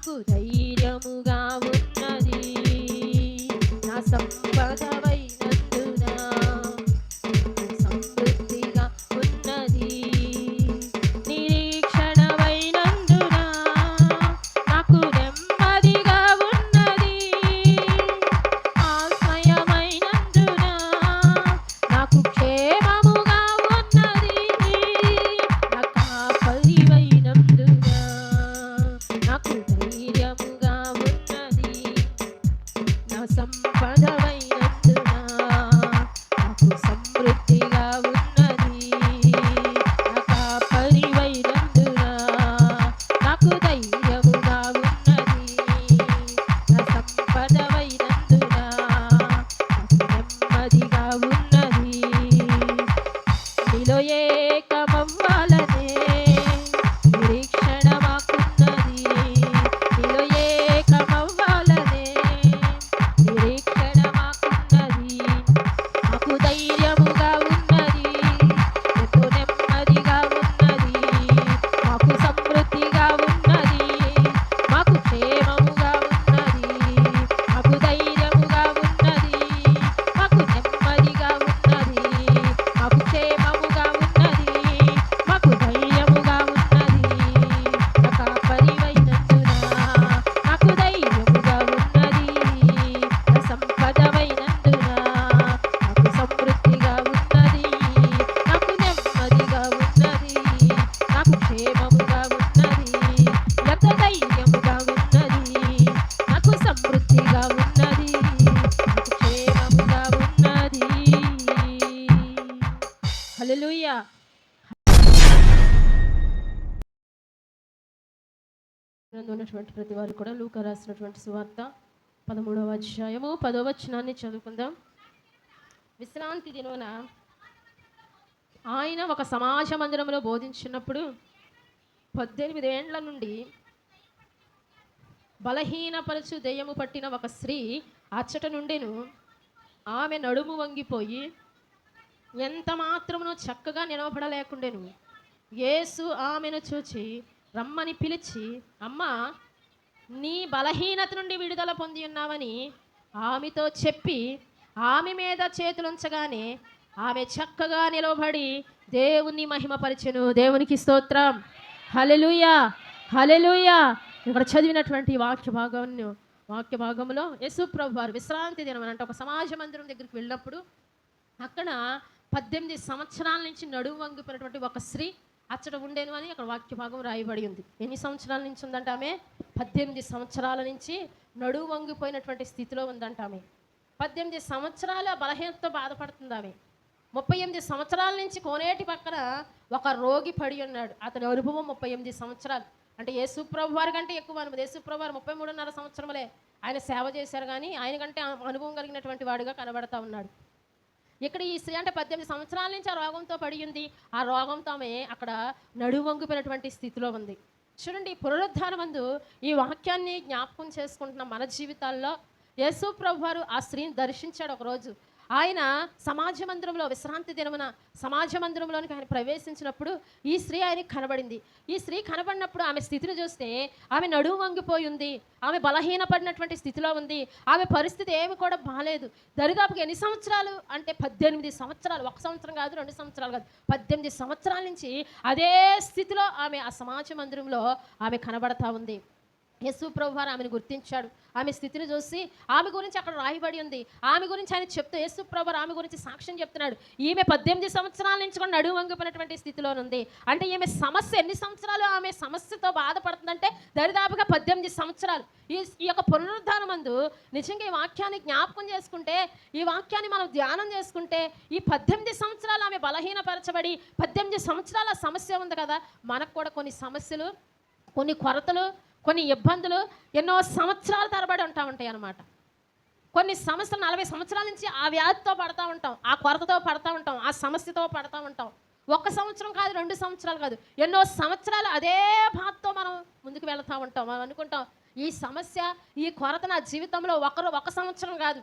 నాకు ధైర్యముగా ఉన్నది. నా సంపదవైనందున సమృద్ధిగా ఉన్నది. నిరీక్షణమైనందున నాకు నెమ్మదిగా ఉన్నది. ఆశ్రయమైనందున నాకు క్షేమముగా ఉన్నది. నా కాపరివైనందున నాకు ధైర్యముగా ఉన్నది. నా సంపదవైనందున నాకు సమృద్ధిగా ఉన్నది. నా కాపరివైనందున నాకు ధైర్యముగా ఉన్నది. నా సంపదవైనందున నాకు నెమ్మదిగా ఉన్నది. నీలో ఏకమవ్వాలనే నిరీక్షణ మాకున్నది. నీలో ఏకమవ్వాలనే నిరీక్షణ మాకున్నది. మాకు ధైర్యముగా ఉన్నది. ఎంతో నెమ్మదిగా ఉన్నది. మాకు సమృద్ధిగా ఉన్నది. మాకు క్షేమముగా ఉన్నది. మాకు ధైర్యముగా ఉన్నది. మాకు నెమ్మదిగా ఉన్నది. మాకు క్షేమముగా ఉన్నది. మాకు ధైర్యముగా ఉన్నది. నా కాపరివైనందున నాకు ధైర్యముగా ఉన్నది. నా సంపదవైనందున నాకు సమృద్ధిగా ఉన్నది. నాకు నెమ్మదిగా ఉన్నది. నాకు క్షేమముగా ఉన్నది. నాకు ధైర్యముగా ఉన్నది. నాకు సమృద్ధిగా ఉన్నది. నాకు క్షేమముగా ఉన్నది. హల్లెలూయా. ఉన్నటువంటి ప్రతి వారు కూడా లూకా రాసినటువంటి సువార్త 13వ అధ్యాయము 10వ వచనాన్ని చదువుకుందాం. విశ్రాంతి దినమున ఆయన ఒక సమాజ మందిరంలో బోధించినప్పుడు 18 ఏండ్ల నుండి బలహీనపరచు దెయ్యము పట్టిన ఒక స్త్రీ అచ్చట నుండెను. ఆమె నడుము వంగిపోయి ఎంత మాత్రమును చక్కగా నిలవబడలేకుండెను. యేసు ఆమెను చూచి రమ్మని పిలిచి, అమ్మా, నీ బలహీనత నుండి విడుదల పొంది ఉన్నావని ఆమెతో చెప్పి ఆమె మీద చేతులుంచగానే ఆమె చక్కగా నిలబడి దేవుని మహిమపరిచెను. దేవునికి స్తోత్రం. హల్లెలూయా, హల్లెలూయా. ఇక్కడ చదివినటువంటి వాక్య భాగంలో యేసు ప్రభు వారు విశ్రాంతి దినం అంటే ఒక సమాజ మందిరం దగ్గరికి వెళ్ళినప్పుడు అక్కడ 18 సంవత్సరాల నుంచి నడుము వంగిపోయినటువంటి ఒక స్త్రీ అచ్చట ఉండేను అని అక్కడ వాక్య భాగం రాయబడి ఉంది. ఎన్ని సంవత్సరాల నుంచి ఉందంట ఆమె? 18 సంవత్సరాల నుంచి నడుము వంగిపోయినటువంటి స్థితిలో ఉందంట ఆమె. 18 సంవత్సరాల బలహీనతతో బాధపడుతుంది ఆమె. 38 సంవత్సరాల నుంచి కోనేటి పక్కన ఒక రోగి పడి ఉన్నాడు. అతని అనుభవం 38 సంవత్సరాలు. అంటే యేసుప్రభు వారి కంటే ఎక్కువ అనుభవం. యేసుప్రభు వారు 33.5 సంవత్సరములే ఆయన సేవ చేశారు, కానీ ఆయన కంటే అనుభవం కలిగినటువంటి వాడుగా కనబడతా ఉన్నాడు. ఇక్కడ ఈ స్త్రీ అంటే 18 సంవత్సరాల నుంచి ఆ రోగంతో పడి ఉంది. ఆ రోగంతో ఆమె అక్కడ నడుము వంగిపోయినటువంటి స్థితిలో ఉంది. చూడండి, పునరుద్ధానమందు ఈ వాక్యాన్ని జ్ఞాపకం చేసుకుంటున్న మన జీవితాల్లో యేసు ప్రభు వారు ఆ స్త్రీని దర్శించాడు ఒకరోజు. ఆయన సమాజ మందిరంలో విశ్రాంతి దినమున సమాజ మందిరంలోనికి ఆయన ప్రవేశించినప్పుడు ఈ స్త్రీ ఆయనకి కనబడింది. ఈ స్త్రీ కనబడినప్పుడు ఆమె స్థితిని చూస్తే ఆమె నడుము వంగిపోయి ఉంది. ఆమె బలహీనపడినటువంటి స్థితిలో ఉంది. ఆమె పరిస్థితి ఏమి కూడా బాగాలేదు. దరిదాపుగా ఎన్ని సంవత్సరాలు అంటే 18 సంవత్సరాలు. 1 సంవత్సరం కాదు, 2 సంవత్సరాలు కాదు, 18 సంవత్సరాల నుంచి అదే స్థితిలో ఆమె ఆ సమాజ మందిరంలో ఆమె కనబడతా ఉంది. యేసు ప్రభు వారు ఆమెను గుర్తించాడు. ఆమె స్థితిని చూసి ఆమె గురించి అక్కడ రాయబడి ఉంది. ఆమె గురించి ఆయన చెప్తూ యేసు ప్రభు వారు ఆమె గురించి సాక్ష్యం చెప్తున్నాడు. ఈమె 18 సంవత్సరాల నుంచి కూడా నడుము వంగిపోయినటువంటి స్థితిలో ఉంది. అంటే ఈమె సమస్య ఎన్ని సంవత్సరాలు ఆమె సమస్యతో బాధపడుతుందంటే దరిదాపుగా 18 సంవత్సరాలు. ఈ యొక్క పునరుద్ధానమందు నిజంగా ఈ వాక్యాన్ని జ్ఞాపకం చేసుకుంటే, ఈ వాక్యాన్ని మనం ధ్యానం చేసుకుంటే, ఈ 18 సంవత్సరాలు ఆమె బలహీనపరచబడి 18 సంవత్సరాల సమస్య ఉంది కదా, మనకు కూడా కొన్ని సమస్యలు, కొన్ని కొరతలు, కొన్ని ఇబ్బందులు ఎన్నో సంవత్సరాల తరబడి ఉంటాయి అన్నమాట. కొన్ని సమస్యలు 40 సంవత్సరాల నుంచి ఆ వ్యాధితో పడతా ఉంటాం, ఆ కొరతతో పడతా ఉంటాం, ఆ సమస్యతో పడతా ఉంటాం. 1 సంవత్సరం కాదు, 2 సంవత్సరాలు కాదు, ఎన్నో సంవత్సరాలు అదే బాధతో మనం ముందుకు వెళుతూ ఉంటాం. మనం అనుకుంటాం ఈ సమస్య, ఈ కొరత నా జీవితంలో 1 సంవత్సరం కాదు,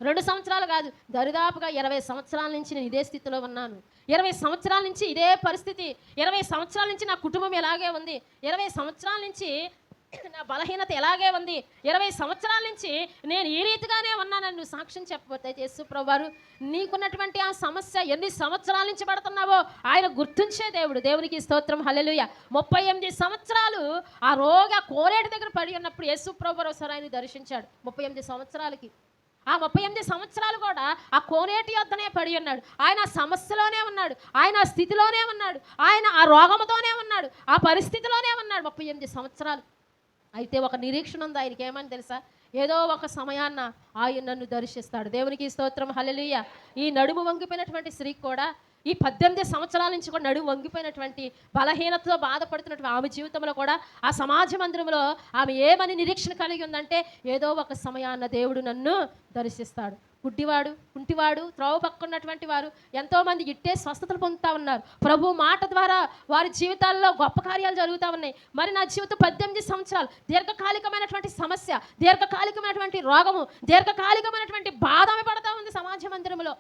2 సంవత్సరాలు కాదు, దరిదాపుగా 20 సంవత్సరాల నుంచి నేను ఇదే స్థితిలో ఉన్నాను. 20 సంవత్సరాల నుంచి ఇదే పరిస్థితి. 20 సంవత్సరాల నుంచి నా కుటుంబం ఇలాగే ఉంది. 20 సంవత్సరాల నుంచి నా బలహీనత ఎలాగే ఉంది, 20 సంవత్సరాల నుంచి నేను ఈ రీతిగానే ఉన్నానని నువ్వు సాక్ష్యం చెప్పబోతే యేసు ప్రభువారు నీకున్నటువంటి ఆ సమస్య ఎన్ని సంవత్సరాల నుంచి పడుతున్నావో ఆయన గుర్తుంచే దేవుడు. దేవునికి స్తోత్రం, హల్లెలూయా. 38 సంవత్సరాలు ఆ రోగ కోరేటి దగ్గర పడి ఉన్నప్పుడు యేసు ప్రభువారు ఒకసారి ఆయన దర్శించాడు. 38 సంవత్సరాలకి ఆ 38 సంవత్సరాలు కూడా ఆ కోనేటి యొద్దనే పడి ఉన్నాడు. ఆయన ఆ సమస్యలోనే ఉన్నాడు, ఆయన ఆ స్థితిలోనే ఉన్నాడు, ఆయన ఆ రోగముతోనే ఉన్నాడు, ఆ పరిస్థితిలోనే ఉన్నాడు 38 సంవత్సరాలు. అయితే ఒక నిరీక్షణ ఉంది ఆయనకి. ఏమని తెలుసా? ఏదో ఒక సమయాన్న ఆయన నన్ను దర్శిస్తాడు. దేవునికి స్తోత్రం, హల్లెలూయా. ఈ నడుము వంగిపోయినటువంటి స్త్రీకి కూడా ఈ 18 సంవత్సరాల నుంచి కూడా నడుము వంగిపోయినటువంటి బలహీనతతో బాధపడుతున్నటువంటి ఆమె జీవితంలో కూడా ఆ సమాజ మందిరంలో ఆమె ఏమని నిరీక్షణ కలిగి ఉందంటే, ఏదో ఒక సమయాన్న దేవుడు నన్ను దర్శిస్తాడు. గుడ్డివాడు, కుంటివాడు, త్రోవ పక్కున్నటువంటి వారు ఎంతోమంది ఇట్టే స్వస్థతలు పొందుతూ ఉన్నారు. ప్రభు మాట ద్వారా వారి జీవితాల్లో గొప్ప కార్యాలు జరుగుతూ ఉన్నాయి. మరి నా జీవితం 18 సంవత్సరాలు దీర్ఘకాలికమైనటువంటి సమస్య, దీర్ఘకాలికమైనటువంటి రోగము, దీర్ఘకాలికమైనటువంటి బాధ పడతా ఉంది సమాజ మందిరంలో.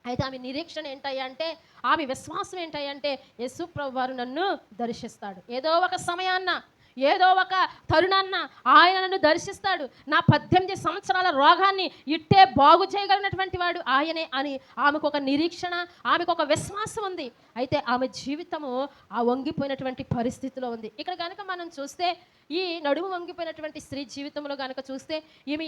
అయితే ఆమె నిరీక్షణ ఏంటయ్యా అంటే, ఆమె విశ్వాసం ఏంటయ్యంటే, యేసు ప్రభు వారు నన్ను దర్శిస్తాడు. ఏదో ఒక సమయాన్న, ఏదో ఒక తరుణాన్న ఆయన నన్ను దర్శిస్తాడు. నా 18 సంవత్సరాల రోగాన్ని ఇట్టే బాగు చేయగలిగినటువంటి వాడు ఆయనే అని ఆమెకు ఒక నిరీక్షణ, ఆమెకు ఒక విశ్వాసం ఉంది. అయితే ఆమె జీవితము ఆ వంగిపోయినటువంటి పరిస్థితిలో ఉంది. ఇక్కడ కనుక మనం చూస్తే, ఈ నడుము వంగిపోయినటువంటి స్త్రీ జీవితంలో కనుక చూస్తే, ఈమె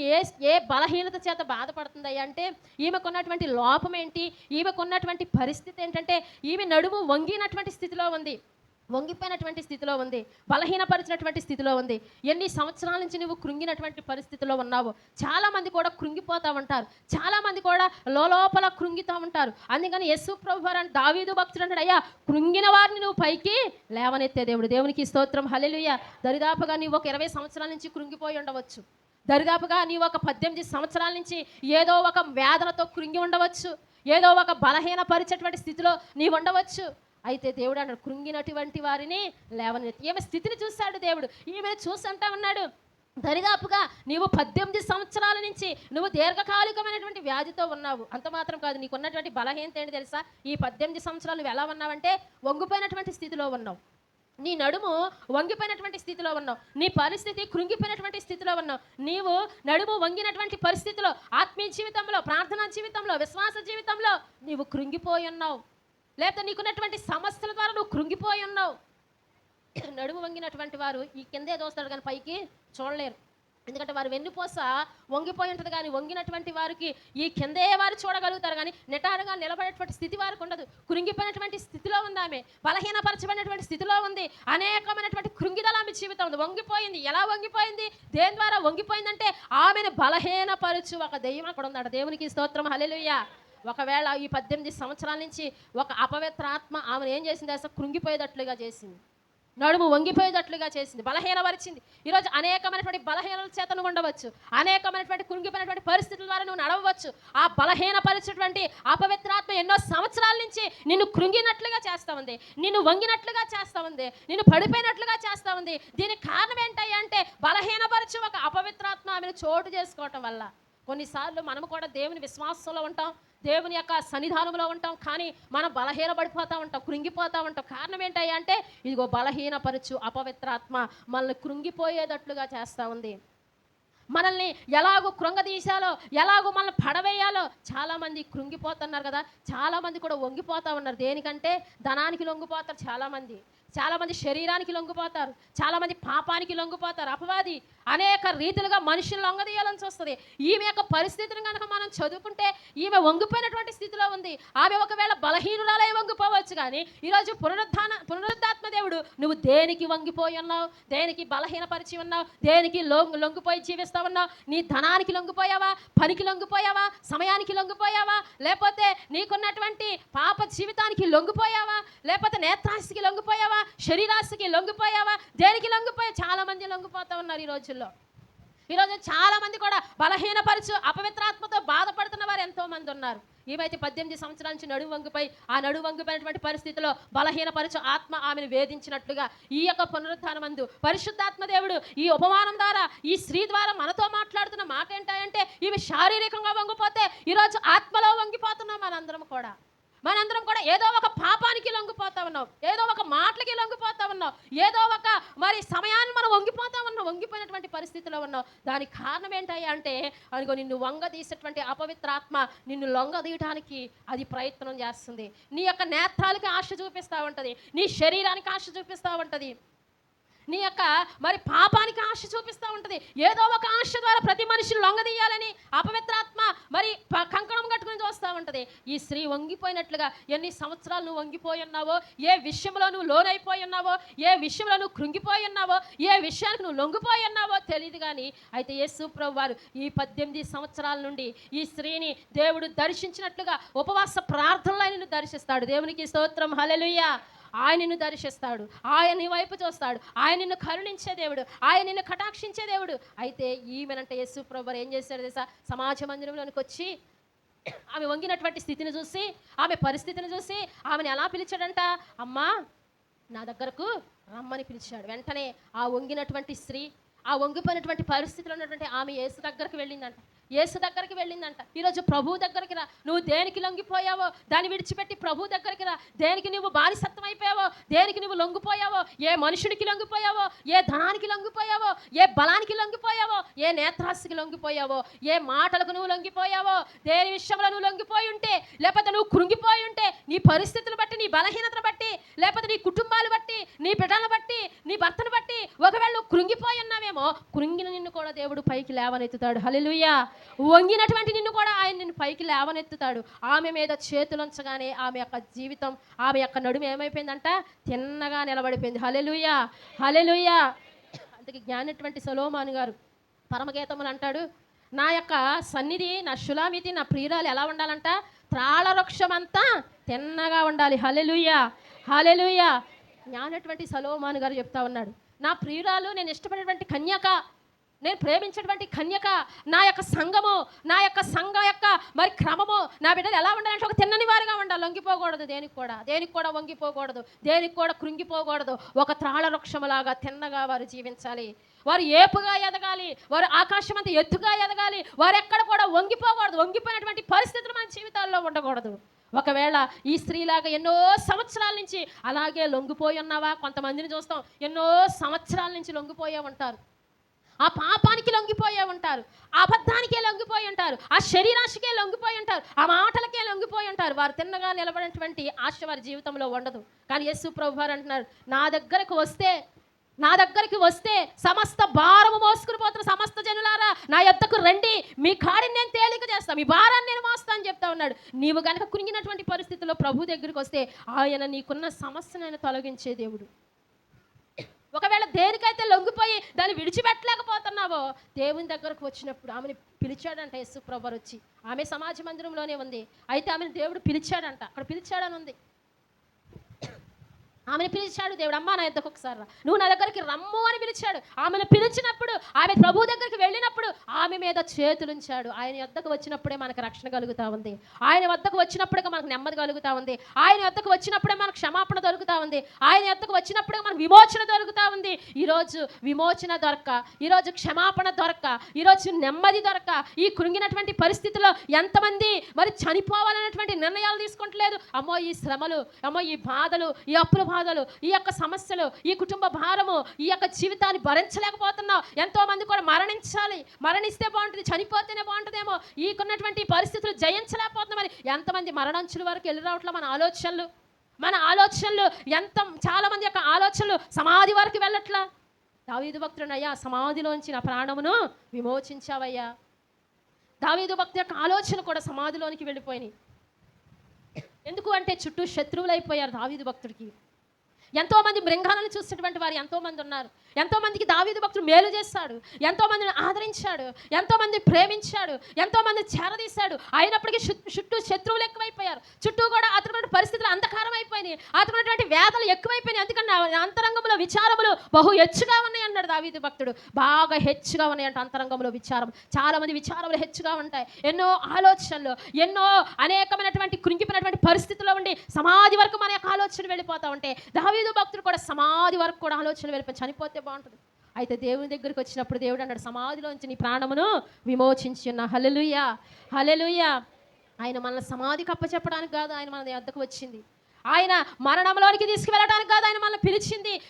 ఏ బలహీనత చేత బాధపడుతుందయ్యా అంటే, ఈమెకున్నటువంటి లోపం ఏంటి, ఈమెకున్నటువంటి పరిస్థితి ఏంటంటే, ఈమె నడుము వంగినటువంటి స్థితిలో ఉంది, వంగిపోయినటువంటి స్థితిలో ఉంది, బలహీనపరిచినటువంటి స్థితిలో ఉంది. ఎన్ని సంవత్సరాల నుంచి నువ్వు కృంగినటువంటి పరిస్థితిలో ఉన్నావు. చాలామంది కూడా కృంగిపోతూ ఉంటారు, చాలామంది కూడా లోపల కృంగితూ ఉంటారు. అందుకని యేసు ప్రభు వారు దావీదు భక్తుడు అంటాడు, అయ్యా కృంగిన వారిని నువ్వు పైకి లేవనెత్తే దేవుడు. దేవునికి స్తోత్రం, హల్లెలూయా. దరిదాపుగా నీవు ఒక 20 సంవత్సరాల నుంచి కృంగిపోయి ఉండవచ్చు. దరిదాపుగా నీవు ఒక 18 సంవత్సరాల నుంచి ఏదో ఒక వేదనతో కృంగి ఉండవచ్చు, ఏదో ఒక బలహీనపరిచేటువంటి స్థితిలో నీవు ఉండవచ్చు. అయితే దేవుడు అన్నాడు, కృంగినటువంటి వారిని లేవనెత్తి. ఈమె స్థితిని చూశాడు దేవుడు, ఈమెను చూసి అంటా ఉన్నాడు, దరిదాపుగా నీవు 18 సంవత్సరాల నుంచి నువ్వు దీర్ఘకాలికమైనటువంటి వ్యాధితో ఉన్నావు. అంత మాత్రం కాదు, నీకు ఉన్నటువంటి బలహీనత ఏంటి తెలుసా? ఈ 18 సంవత్సరాలు నువ్వు ఎలా ఉన్నావంటే వంగిపోయినటువంటి స్థితిలో ఉన్నావు. నీ నడుము వంగిపోయినటువంటి స్థితిలో ఉన్నావు, నీ పరిస్థితి కృంగిపోయినటువంటి స్థితిలో ఉన్నావు. నీవు నడుము వంగినటువంటి పరిస్థితిలో, ఆత్మీయ జీవితంలో, ప్రార్థనా జీవితంలో, విశ్వాస జీవితంలో నీవు కృంగిపోయి ఉన్నావు. లేకపోతే నీకున్నటువంటి సమస్యల ద్వారా నువ్వు కృంగిపోయి ఉన్నావు. నడుము వంగినటువంటి వారు ఈ కిందే దోస్తాడు కానీ పైకి చూడలేరు. ఎందుకంటే వారు వెన్నుపోస వంగిపోయి ఉంటుంది, కానీ వంగినటువంటి వారికి ఈ కిందే వారు చూడగలుగుతారు, కానీ నిటారుగా నిలబడేటువంటి స్థితి వారికి ఉండదు. కృంగిపోయినటువంటి స్థితిలో ఉంది ఆమె, బలహీనపరచబడినటువంటి స్థితిలో ఉంది, అనేకమైనటువంటి కృంగిదల ఆమె జీవితం ఉంది, వంగిపోయింది. ఎలా వంగిపోయింది, దేని ద్వారా వంగిపోయిందంటే ఆమెను బలహీనపరచు ఒక దెయ్యం అక్కడ ఉందట. దేవునికి స్తోత్రం, హల్లెలూయా. ఒకవేళ ఈ 18 సంవత్సరాల నుంచి ఒక అపవిత్ర ఆత్మ ఆమెను ఏం చేసింది, అసలు కృంగిపోయేటట్లుగా చేసింది, నడుము వంగిపోయేటట్లుగా చేసింది, బలహీనపరిచింది. ఈరోజు అనేకమైనటువంటి బలహీనల చేత నువ్వు ఉండవచ్చు, అనేకమైనటువంటి కృంగిపోయినటువంటి పరిస్థితుల ద్వారా నువ్వు నడవచ్చు. ఆ బలహీనపరిచినటువంటి అపవిత్రాత్మ ఎన్నో సంవత్సరాల నుంచి నిన్ను కృంగినట్లుగా చేస్తూ ఉంది, నిన్ను వంగినట్లుగా చేస్తూ ఉంది, నిన్ను పడిపోయినట్లుగా చేస్తూ ఉంది. దీనికి కారణం ఏంటయ్యా అంటే, బలహీనపరిచి ఒక అపవిత్రాత్మ ఆమెను చోటు చేసుకోవటం వల్ల. కొన్నిసార్లు మనము కూడా దేవుని విశ్వాసంలో ఉంటాం, దేవుని యొక్క సన్నిధానంలో ఉంటాం, కానీ మనం బలహీనపడిపోతూ ఉంటాం, కృంగిపోతూ ఉంటాం. కారణం ఏంటయ్యా అంటే, ఇదిగో బలహీనపరచు అపవిత్రాత్మ మనల్ని కృంగిపోయేటట్లుగా చేస్తూ ఉంది. మనల్ని ఎలాగో కృంగదీశాలో, ఎలాగో మనల్ని పడవేయాలో చాలామంది కృంగిపోతున్నారు కదా. చాలామంది కూడా వంగిపోతూ ఉన్నారు. దేనికంటే ధనానికి లొంగిపోతారు చాలామంది, చాలామంది శరీరానికి లొంగిపోతారు, చాలామంది పాపానికి లొంగిపోతారు. అపవాది అనేక రీతిలుగా మనుషులు లొంగదీయాలని చూస్తుంది. ఈమె యొక్క పరిస్థితిని కనుక మనం చదువుకుంటే, ఈమె వంగిపోయినటువంటి స్థితిలో ఉంది. ఆమె ఒకవేళ బలహీనురాలై వంగిపోవచ్చు, కానీ ఈరోజు పునరుద్ధాత్మ దేవుడు నువ్వు దేనికి వంగిపోయి ఉన్నావు, దేనికి బలహీనపరిచి ఉన్నావు, దేనికి లొంగిపోయి జీవిస్తా ఉన్నావు? నీ ధనానికి లొంగిపోయావా, పనికి లొంగిపోయావా, సమయానికి లొంగిపోయావా, లేకపోతే నీకున్నటువంటి పాప జీవితానికి లొంగిపోయావా, లేకపోతే నేత్రాశికి లొంగిపోయావా, శరీరాశికి లొంగిపోయావా? దేనికి లొంగిపోయా? చాలా మంది లొంగిపోతూ ఉన్నారు ఈ రోజుల్లో. ఈరోజు చాలా మంది కూడా బలహీనపరచు అపవిత్రాత్మతో బాధపడుతున్న వారు ఎంతో మంది ఉన్నారు. ఏమైతే 18 సంవత్సరాల నుంచి నడుము వంగిపోయి, ఆ నడుము వంగిపోయినటువంటి పరిస్థితిలో బలహీనపరచు ఆత్మ ఆమెను వేధించినట్లుగా, ఈ యొక్క పునరుత్థానమందు పరిశుద్ధాత్మ దేవుడు ఈ ఉపమానం ద్వారా, ఈ స్త్రీ ద్వారా మనతో మాట్లాడుతున్న మాట ఏంటంటే, ఇవి శారీరకంగా వంగిపోతే ఈరోజు ఆత్మలో వంగిపోతున్నాం మనందరం కూడా. మనందరం కూడా ఏదో ఒక పాపానికి లొంగిపోతా ఉన్నాం, ఏదో ఒక మాటలకి లొంగిపోతా ఉన్నాం, ఏదో ఒక మరి సమయాన్ని మనం వంగిపోతా ఉన్నాం, వంగిపోయినటువంటి పరిస్థితిలో ఉన్నాం. దానికి కారణం ఏంటయ్యా అంటే అదిగో నిన్ను వంగదీసేటువంటి అపవిత్రాత్మ నిన్ను లొంగదీయటానికి అది ప్రయత్నం చేస్తుంది. నీ యొక్క నేత్రాలకి ఆశ చూపిస్తూ ఉంటుంది, నీ శరీరానికి ఆశ చూపిస్తూ ఉంటుంది, నీ యొక్క మరి పాపానికి ఆశ చూపిస్తూ ఉంటుంది. ఏదో ఒక ఆశ ద్వారా ప్రతి మనిషిని లొంగదీయాలని అపవిత్రాత్మ మరి కంకణం కట్టుకుని చూస్తూ ఉంటుంది. ఈ స్త్రీ వంగిపోయినట్లుగా ఎన్ని సంవత్సరాలు నువ్వు వంగిపోయి ఉన్నావో, ఏ విషయంలో నువ్వు లోనైపోయి ఉన్నావో, ఏ విషయంలో నువ్వు కృంగిపోయి ఉన్నావో, ఏ విషయానికి నువ్వు లొంగిపోయి ఉన్నావో తెలియదు. కానీ అయితే యేసు ప్రభువు వారు ఈ 18 సంవత్సరాల నుండి ఈ స్త్రీని దేవుడు దర్శించినట్లుగా ఉపవాస ప్రార్థనలో నిన్ను దర్శిస్తాడు. దేవునికి స్తోత్రం, హల్లెలూయా. ఆయన నిన్ను దర్శిస్తాడు, ఆయన నీ వైపు చూస్తాడు, ఆయన నిన్ను కరుణించే దేవుడు, ఆయన నిన్ను కటాక్షించే దేవుడు. అయితే ఈమెనంటే యేసు ప్రభువు ఏం చేశాడు తెలుసా? సమాజ మందిరంలోనికి వచ్చి ఆమె వంగినటువంటి స్థితిని చూసి, ఆమె పరిస్థితిని చూసి ఆమెను ఎలా పిలిచాడంట? అమ్మా నా దగ్గరకు రమ్మని పిలిచాడు. వెంటనే ఆ వంగినటువంటి స్త్రీ, ఆ వంగిపోయినటువంటి పరిస్థితిలో ఉన్నటువంటి ఆమె యేసు దగ్గరికి వెళ్ళిందంట. యేసు దగ్గరికి వెళ్ళిందంట. ఈరోజు ప్రభు దగ్గరికి రా. నువ్వు దేనికి లొంగిపోయావో దాన్ని విడిచిపెట్టి ప్రభు దగ్గరికి రా. దేనికి నువ్వు బానిసత్వం అయిపోయావో, దేనికి నువ్వు లొంగిపోయావో, ఏ మనుషునికి లొంగిపోయావో, ఏ ధనానికి లొంగిపోయావో, ఏ బలానికి లొంగిపోయావో, ఏ నేత్రాస్తికి లొంగిపోయావో, ఏ మాటలకు నువ్వు లొంగిపోయావో, దేని విషయంలో నువ్వు లొంగిపోయి ఉంటే, లేకపోతే నువ్వు కృంగిపోయి ఉంటే, నీ పరిస్థితులు బట్టి, నీ బలహీనతను బట్టి, లేకపోతే నీ కుటుంబాలు బట్టి, నీ బిడ్డలను బట్టి, నీ భర్తను బట్టి ఒకవేళ నువ్వు కృంగిపోయి ఉన్నావేమో, కృంగిన నిన్ను కూడా దేవుడు పైకి లేవనెత్తుతాడు. హల్లెలూయా. వంగినటువంటి నిన్ను కూడా ఆయన నిన్ను పైకి లేవనెత్తుతాడు. ఆమె మీద చేతులుంచగానే ఆమె యొక్క జీవితం, ఆమె యొక్క నడుము ఏమైపోయిందంట? తిన్నగా నిలబడిపోయింది. హల్లెలూయా, హల్లెలూయా. అందుకే జ్ఞానటువంటి సొలొమోను గారు పరమగీతములు అంటాడు, నా యొక్క సన్నిధి, నా షులామితి, నా ప్రియురాలు ఎలా ఉండాలంట? త్రాళ వృక్షమంతా తిన్నగా ఉండాలి. హల్లెలూయా, హల్లెలూయా. జ్ఞానటువంటి సొలొమోను గారు చెప్తా ఉన్నాడు, నా ప్రియురాలు, నేను ఇష్టపడేటువంటి కన్యక, నేను ప్రేమించేటువంటి కన్యక, నా యొక్క సంఘము, నా యొక్క సంఘ యొక్క మరి క్రమము, నా బిడ్డలు ఎలా ఉండాలంటే ఒక తిన్నని వారిగా ఉండాలి. లొంగిపోకూడదు, దేనికి కూడా వంగిపోకూడదు, దేనికి కూడా కృంగిపోకూడదు. ఒక త్రాళ వృక్షములాగా తిన్నగా వారు జీవించాలి. వారు ఏపుగా ఎదగాలి, వారు ఆకాశం అంతా ఎత్తుగా ఎదగాలి. వారు ఎక్కడ కూడా వంగిపోకూడదు. వంగిపోయినటువంటి పరిస్థితులు మన జీవితాల్లో ఉండకూడదు. ఒకవేళ ఈ స్త్రీలాగా ఎన్నో సంవత్సరాల నుంచి అలాగే లొంగిపోయి ఉన్నావా? కొంతమందిని చూస్తాం ఎన్నో సంవత్సరాల నుంచి లొంగిపోయే ఉంటారు, ఆ పాపానికి లొంగిపోయే ఉంటారు, ఆ అబద్ధానికే లొంగిపోయి ఉంటారు, ఆ శరీరాశికే లొంగిపోయి ఉంటారు, ఆ మాటలకే లొంగిపోయి ఉంటారు. వారు తిన్నగా నిలబడినటువంటి ఆశ వారి జీవితంలో ఉండదు. కానీ యేసు ప్రభువు వారు అంటున్నారు, నా దగ్గరికి వస్తే సమస్త భారము మోసుకుని పోతున్న సమస్త జనులారా నా యొద్దకు రండి, మీ కాడిని నేను తేలిక చేస్తాను, మీ భారాన్ని నేను మోస్తా అని చెప్తా ఉన్నాడు. నీవు కనుక కృంగినటువంటి పరిస్థితుల్లో ప్రభు దగ్గరికి వస్తే ఆయన నీకున్న సమస్యను ఆయన తొలగించే దేవుడు. ఒకవేళ దేనికైతే లొంగిపోయి దాన్ని విడిచిపెట్టలేకపోతున్నావో, దేవుని దగ్గరకు వచ్చినప్పుడు ఆమెను పిలిచాడంట యేసు ప్రభువు వచ్చి. ఆమె సమాజ మందిరంలోనే ఉంది, అయితే ఆమెను దేవుడు పిలిచాడంట. అక్కడ పిలిచాడని ఉంది. ఆమెను పిలిచాడు దేవుడు, అమ్మా నా యొద్దకు ఒకసారి రా, నువ్వు నా దగ్గరికి రమ్ము అని పిలిచాడు. ఆమెను పిలిచినప్పుడు, ఆమె ప్రభు దగ్గరికి వెళ్ళినప్పుడు ఆమె మీద చేతులుంచాడు. ఆయన యొద్దకు వచ్చినప్పుడే మనకు రక్షణ కలుగుతూ ఉంది, ఆయన వద్దకు వచ్చినప్పుడే మనకు నెమ్మది కలుగుతూ ఉంది, ఆయన యొద్దకు వచ్చినప్పుడే మనకు క్షమాపణ దొరుకుతూ ఉంది, ఆయన యొద్దకు వచ్చినప్పుడే మనకు విమోచన దొరుకుతూ ఉంది. ఈరోజు విమోచన దొరక, ఈరోజు క్షమాపణ దొరక, ఈరోజు నెమ్మది దొరక, ఈ కృంగినటువంటి పరిస్థితుల్లో ఎంతమంది మరి చనిపోవాలనేటువంటి నిర్ణయాలు తీసుకుంటలేదు. అమ్మో ఈ శ్రమలు, అమ్మో ఈ బాధలు, ఈ అప్పుల బాధలు, ఈ యొక్క సమస్యలు, ఈ కుటుంబ భారము, ఈ యొక్క జీవితాన్ని భరించలేకపోతున్నావు. ఎంతో మంది కూడా మరణిస్తే బాగుంటుంది, చనిపోతేనే బాగుంటుందేమో, ఈకున్నటువంటి పరిస్థితులు జయించలేకపోతున్నామని ఎంతమంది మరణంచుల వరకు వెళ్ళి రావట్లా. మన ఆలోచనలు చాలా మంది యొక్క ఆలోచనలు సమాధి వరకు వెళ్ళట్లా. దావీదు భక్తుడు, అయ్యా సమాధిలోంచి నా ప్రాణమును విమోచించావయ్యా. దావీదు భక్తుడి యొక్క ఆలోచన కూడా సమాధిలోనికి వెళ్ళిపోయినాయి. ఎందుకు అంటే చుట్టూ శత్రువులు అయిపోయారు దావీదు భక్తుడికి. ఎంతోమంది మృంగాలను చూసినటువంటి వారు ఎంతోమంది ఉన్నారు. ఎంతోమందికి దావీదు భక్తుడు మేలు చేశాడు, ఎంతోమందిని ఆదరించాడు, ఎంతోమంది ప్రేమించాడు, ఎంతోమంది చేరదీశాడు. అయినప్పటికీ చుట్టూ శత్రువులు ఎక్కువైపోయారు. చుట్టూ కూడా అతని పరిస్థితులు అంధకారం అయిపోయినాయి, అతనున్నటువంటి వేదలు ఎక్కువైపోయినాయి. ఎందుకంటే అంతరంగంలో విచారములు బహు హెచ్చుగా ఉన్నాయి అన్నాడు దావీదు భక్తుడు. బాగా హెచ్చుగా ఉన్నాయంట అంతరంగంలో విచారం. చాలా మంది విచారములు హెచ్చుగా ఉంటాయి. ఎన్నో ఆలోచనలు, ఎన్నో అనేకమైనటువంటి కృంగిపోయినటువంటి పరిస్థితుల్లో ఉండి సమాధి వరకు మన యొక్క ఆలోచన వెళ్ళిపోతూ ఉంటే, దావీదు భక్తుడు కూడా సమాధి వరకు కూడా ఆలోచన వెళ్ళిపోయి చనిపోతే బాగుంటుంది. అయితే దేవుని దగ్గరికి వచ్చినప్పుడు దేవుడు అన్నాడు, సమాధిలోంచి నీ ప్రాణమును విమోచించున్నా. హల్లెలూయా, హల్లెలూయా. ఆయన మనల్ని సమాధికి అప్పచెప్పడానికి కాదు ఆయన మన వద్దకు వచ్చింది. ఆయన మరణంలోనికి తీసుకువెళ్ళడానికి కాదు ఆయన మనల్ని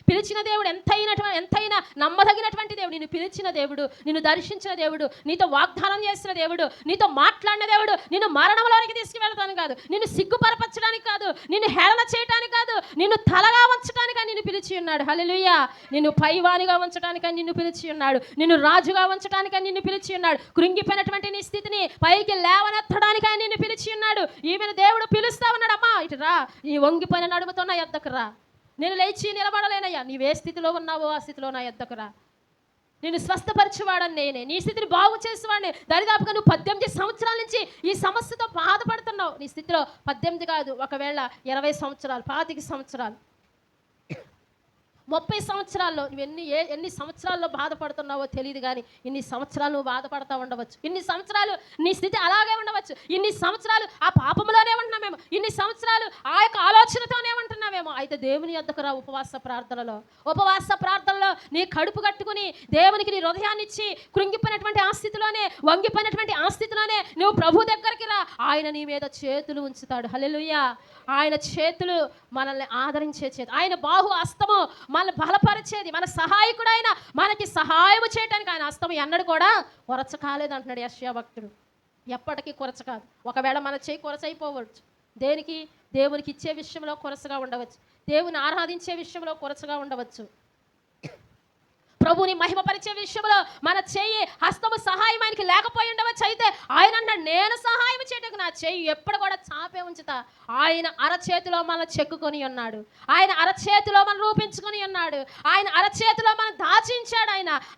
పిలిచిన దేవుడు ఎంతైనా నమ్మదగినటువంటి దేవుడు. నిన్ను పిలిచిన దేవుడు, నిన్ను దర్శించిన దేవుడు, నీతో వాగ్దానం చేసిన దేవుడు, నీతో మాట్లాడిన దేవుడు. నిన్ను మరణంలోనికి తీసుకువెళ్ళడానికి కాదు, నిన్ను సిగ్గుపరపరచడానికి కాదు, నిన్ను హేళన చేయడానికి కాదు, నిన్ను తలగా ఉంచడానికి నిన్ను పిలిచి ఉన్నాడు. హల్లెలూయా. నిన్ను పైవానిగా ఉంచడానికి నిన్ను పిలిచి ఉన్నాడు, నిన్ను రాజుగా ఉంచడానికి నిన్ను పిలిచి ఉన్నాడు. కృంగిపోయినటువంటి నీ స్థితిని పైకి లేవనెత్తడానికి నిన్ను పిలిచి ఉన్నాడు. ఈమెను దేవుడు పిలుస్తా ఉన్నాడు, అమ్మా ఇటు రా, ఈ వంగిపోయిన నడుముతో నా యొద్దకు రా. నేను లేచి నిలబడలేనయ్యా, నీవే స్థితిలో ఉన్నావో ఆ స్థితిలో నా యొద్దకు రా. నేను స్వస్థపరిచేవాడని నేనే, నీ స్థితిని బాగు చేసేవాడిని. దరిదాపుగా నువ్వు 18 సంవత్సరాల నుంచి ఈ సమస్యతో బాధపడుతున్నావు. నీ స్థితిలో 18 కాదు, ఒకవేళ 20 సంవత్సరాలు, 25 సంవత్సరాలు, 30 సంవత్సరాల్లో నువ్వు ఎన్ని సంవత్సరాల్లో బాధపడుతున్నావో తెలియదు, కానీ ఇన్ని సంవత్సరాలు నువ్వు బాధపడతా ఉండవచ్చు. ఇన్ని సంవత్సరాలు నీ స్థితి అలాగే ఉండవచ్చు. ఇన్ని సంవత్సరాలు ఆ పాపంలోనే ఉంటున్నామేమో, ఇన్ని సంవత్సరాలు ఆ యొక్క ఆలోచనతోనే ఉంటున్నామేమో. అయితే దేవుని యొద్దకు రా. ఉపవాస ప్రార్థనలో నీ కడుపు కట్టుకుని దేవునికి నీ హృదయాన్ని ఇచ్చి కృంగిపోయినటువంటి ఆ స్థితిలోనే, వంగిపోయినటువంటి ఆ స్థితిలోనే నువ్వు ప్రభు దగ్గరికి రా. ఆయన నీ మీద చేతులు ఉంచుతాడు. హల్లెలూయా. ఆయన చేతులు మనల్ని ఆదరించే చేతి, ఆయన బాహు హస్తము మనల్ని బలపరిచేది, మన సహాయకుడు ఆయన. మనకి సహాయం చేయడానికి ఆయన హస్తము ఎన్నడూ కూడా కొరచ కాలేదు అంటున్నాడు యెషయా భక్తుడు. ఎప్పటికీ కొరచ కాదు. ఒకవేళ మన చేయి కొరచైపోవచ్చు. దేనికి? దేవునికి ఇచ్చే విషయంలో కొరసగా ఉండవచ్చు, దేవుని ఆరాధించే విషయంలో కొరచగా ఉండవచ్చు, ప్రభుని మహిమపరిచే విషయంలో మన చెయ్యి హస్తము సహాయం ఆయనకి లేకపోయి ఉండవచ్చు. అయితే ఆయన అన్నాడు, నేను సహాయం చేయడానికి నా చెయ్యి ఎప్పుడు కూడా చాపే ఉంచుతా. ఆయన అరచేతిలో మనం చెక్కుకొని ఉన్నాడు, ఆయన అరచేతిలో మనం రూపించుకొని ఉన్నాడు, ఆయన అరచేతిలో మనం దాచించాడు.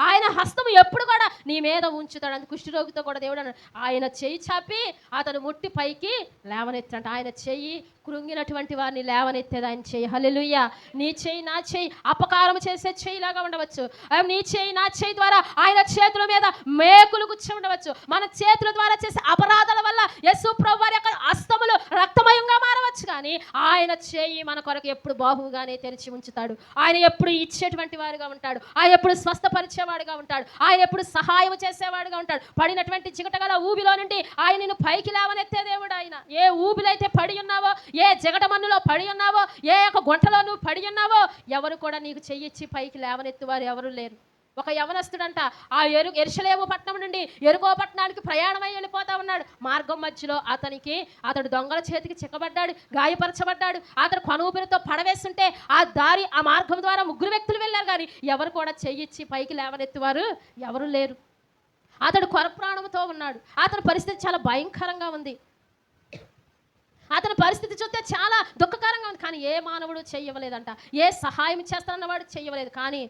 ఆయన హస్తము ఎప్పుడు కూడా నీ మీద ఉంచుతాడు. అందుకు కుష్ఠరోగితో కూడా దేవుడు అన్నాడు, ఆయన చెయ్యి చాపి అతను ముట్టి పైకి లేవనెత్తాడు. ఆయన చెయ్యి కృంగినటువంటి వారిని లేవనెత్తేది ఆయన చెయ్యి. హల్లెలూయా. నీ చెయ్యి నా చెయ్యి అపకారం చేసే చెయ్యిలాగా ఉండవచ్చు. నీ చెయ్యి నా చెయ్యి ద్వారా ఆయన చేతుల మీద మేకులు గుచ్చి ఉండవచ్చు. మన చేతుల ద్వారా చేసే అపరాధాల వల్ల యేసు ప్రభువు వారి యొక్క హస్తములు రక్తమయంగా మారవచ్చు, కానీ ఆయన చెయ్యి మన కొరకు ఎప్పుడు బాహువుగానే తెరిచి ఉంచుతాడు. ఆయన ఎప్పుడు ఇచ్చేటువంటి వాడుగా ఉంటాడు, ఆయన ఎప్పుడు స్వస్థపరిచేవాడుగా ఉంటాడు, ఆయన ఎప్పుడు సహాయం చేసేవాడుగా ఉంటాడు. పడినటువంటి చికటగల ఊబిలో నుండి ఆయన నిన్ను పైకి లేవనెత్తే దేవుడు. ఆయన ఏ ఊబిలో అయితే పడి ఉన్నావో, ఏ జగటమన్నులో పడి ఉన్నావో, ఏ యొక్క గుంటలో నువ్వు పడి ఉన్నావో, ఎవరు కూడా నీకు చెయ్యిచ్చి పైకి లేవనెత్తువారు ఎవరు లేరు. ఒక యవనస్తుడంట ఆ యెరూషలేము పట్టణం నుండి యెరికో పట్టణానికి ప్రయాణమై వెళ్ళిపోతా ఉన్నాడు. మార్గం మధ్యలో అతడు దొంగల చేతికి చిక్కబడ్డాడు, గాయపరచబడ్డాడు. అతడు కొనుగుపిరితో పడవేస్తుంటే ఆ మార్గం ద్వారా 3 వ్యక్తులు వెళ్ళారు, కానీ ఎవరు కూడా చెయ్యిచ్చి పైకి లేవనెత్తువారు ఎవరు లేరు. అతడు కొరప్రాణంతో ఉన్నాడు. అతని పరిస్థితి చాలా భయంకరంగా ఉంది. అతని పరిస్థితి చూస్తే చాలా దుఃఖకరంగా ఉంది, కానీ ఏ మానవుడు చెయ్యవలేదంట. ఏ సహాయం చేస్తానన్నవాడు చెయ్యవలేదు. కానీ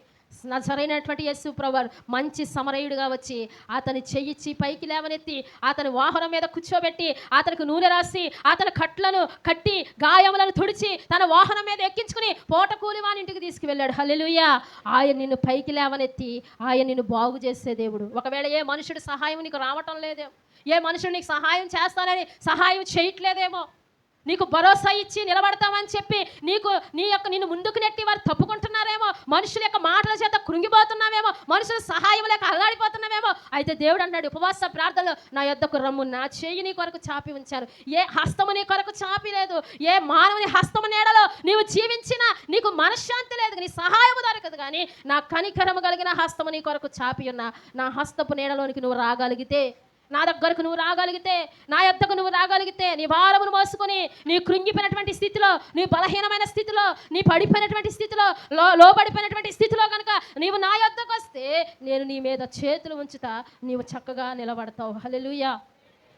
నజరైనటువంటి యేసు ప్రభువు మంచి సమరయుడిగా వచ్చి అతని చెయ్యిచ్చి పైకి లేవనెత్తి అతని వాహనం మీద కూర్చోబెట్టి అతనికి నూనె రాసి అతని కట్లను కట్టి గాయములను తుడిచి తన వాహనం మీద ఎక్కించుకుని పూటకూలి వాని ఇంటికి తీసుకువెళ్ళాడు. హల్లెలూయా. ఆయన నిన్ను పైకి లేవనెత్తి ఆయన నిన్ను బాగు చేసే దేవుడు. ఒకవేళ ఏ మనుషుడి సహాయం నీకు రావటం లేదేమో, ఏ మనుషుడు నీకు సహాయం చేస్తానని సహాయం చేయట్లేదేమో, నీకు భరోసా ఇచ్చి నిలబడతామని చెప్పి నిన్ను ముందుకు నెట్టి వారు తప్పుకుంటున్నారేమో, మనుషుల యొక్క మాటల చేత కృంగిపోతున్నావేమో, మనుషుల సహాయం లేక అల్లాడిపోతున్నావేమో. అయితే దేవుడు అన్నాడు, ఉపవాస ప్రార్థనలో నా యొద్దకు రమ్ము, నా చెయ్యి నీ కొరకు చాపి ఉంచాను. ఏ హస్తము నీ కొరకు చాపి లేదు, ఏ మానవుని హస్తము నీడలో నీవు జీవించినా నీకు మనశ్శాంతి లేదు, నీ సహాయము దొరకదు. కానీ నా కనికరము కలిగిన హస్తము నీ కొరకు చాపి ఉన్నా, నా హస్తపు నీడలోనికి నువ్వు రాగలిగితే, నా దగ్గరకు నువ్వు రాగలిగితే, నా యొద్దకు నువ్వు రాగలిగితే, నీ భారమును మోసుకొని నీ కృంగిపోయినటువంటి స్థితిలో, నీ బలహీనమైన స్థితిలో, నీ పడిపోయినటువంటి స్థితిలో, లోబడిపోయినటువంటి స్థితిలో కనుక నీవు నా యొద్దకు వస్తే నేను నీ మీద చేతులు ఉంచుతా, నీవు చక్కగా నిలబడతావు. హల్లెలూయా.